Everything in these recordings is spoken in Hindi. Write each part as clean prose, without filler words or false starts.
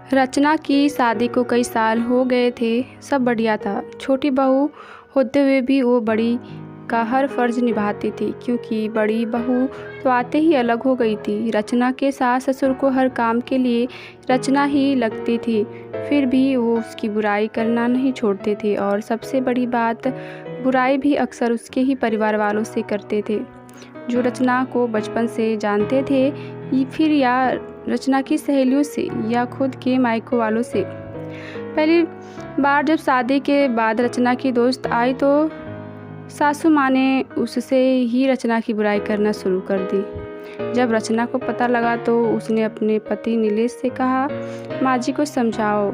रचना की शादी को कई साल हो गए थे। सब बढ़िया था। छोटी बहू होते हुए भी वो बड़ी का हर फर्ज निभाती थी, क्योंकि बड़ी बहू तो आते ही अलग हो गई थी। रचना के सास ससुर को हर काम के लिए रचना ही लगती थी, फिर भी वो उसकी बुराई करना नहीं छोड़ते थे। और सबसे बड़ी बात, बुराई भी अक्सर उसके ही परिवार वालों से करते थे, जो रचना को बचपन से जानते थे, फिर या रचना की सहेलियों से या खुद के मायके वालों से। पहली बार जब शादी के बाद रचना की दोस्त आई तो सासू माँ ने उससे ही रचना की बुराई करना शुरू कर दी। जब रचना को पता लगा तो उसने अपने पति नीलेश से कहा, माँ जी को समझाओ,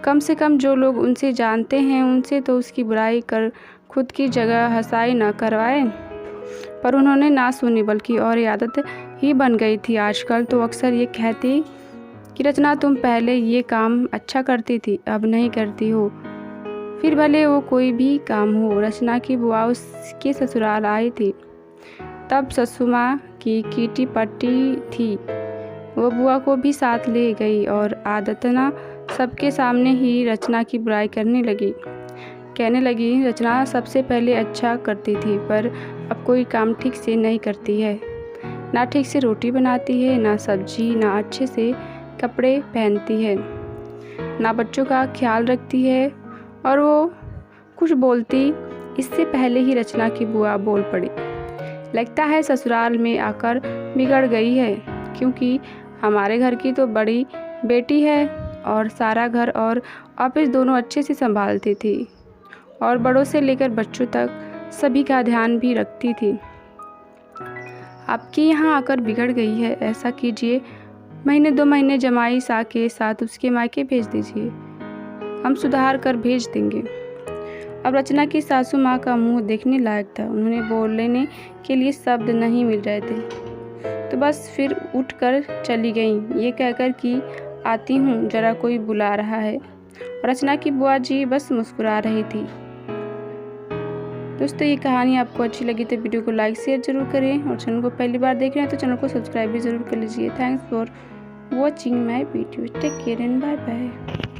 कम से कम जो लोग उनसे जानते हैं उनसे तो उसकी बुराई कर खुद की जगह हंसाई न करवाए। पर उन्होंने ना सुनी, बल्कि और आदत ही बन गई थी। आजकल तो अक्सर ये कहती कि रचना तुम पहले ये काम अच्छा करती थी, अब नहीं करती हो, फिर भले वो कोई भी काम हो। रचना की बुआ उसके ससुराल आई थी, तब ससु माँ की कीटी पट्टी थी। वो बुआ को भी साथ ले गई और आदतना सबके सामने ही रचना की बुराई कहने लगी, रचना सबसे पहले अच्छा करती थी, पर अब कोई काम ठीक से नहीं करती है। ना ठीक से रोटी बनाती है, ना सब्जी, ना अच्छे से कपड़े पहनती है, ना बच्चों का ख्याल रखती है। और वो कुछ बोलती इससे पहले ही रचना की बुआ बोल पड़ी, लगता है ससुराल में आकर बिगड़ गई है, क्योंकि हमारे घर की तो बड़ी बेटी है और सारा घर और ऑफिस दोनों अच्छे से संभालती थी और बड़ों से लेकर बच्चों तक सभी का ध्यान भी रखती थी। आपके यहाँ आकर बिगड़ गई है। ऐसा कीजिए, महीने 2 महीने जमाई सा के साथ उसके मायके भेज दीजिए, हम सुधार कर भेज देंगे। अब रचना की सासू माँ का मुंह देखने लायक था। उन्होंने बोलने के लिए शब्द नहीं मिल रहे थे, तो बस फिर उठकर चली गईं, ये कहकर कि आती हूँ, जरा कोई बुला रहा है। रचना की बुआ जी बस मुस्कुरा रही थी। दोस्तों, ये कहानी आपको अच्छी लगी तो वीडियो को लाइक शेयर जरूर करें, और चैनल को पहली बार देख रहे हैं तो चैनल को सब्सक्राइब भी जरूर कर लीजिए। Thanks for watching my video. Take care and bye bye.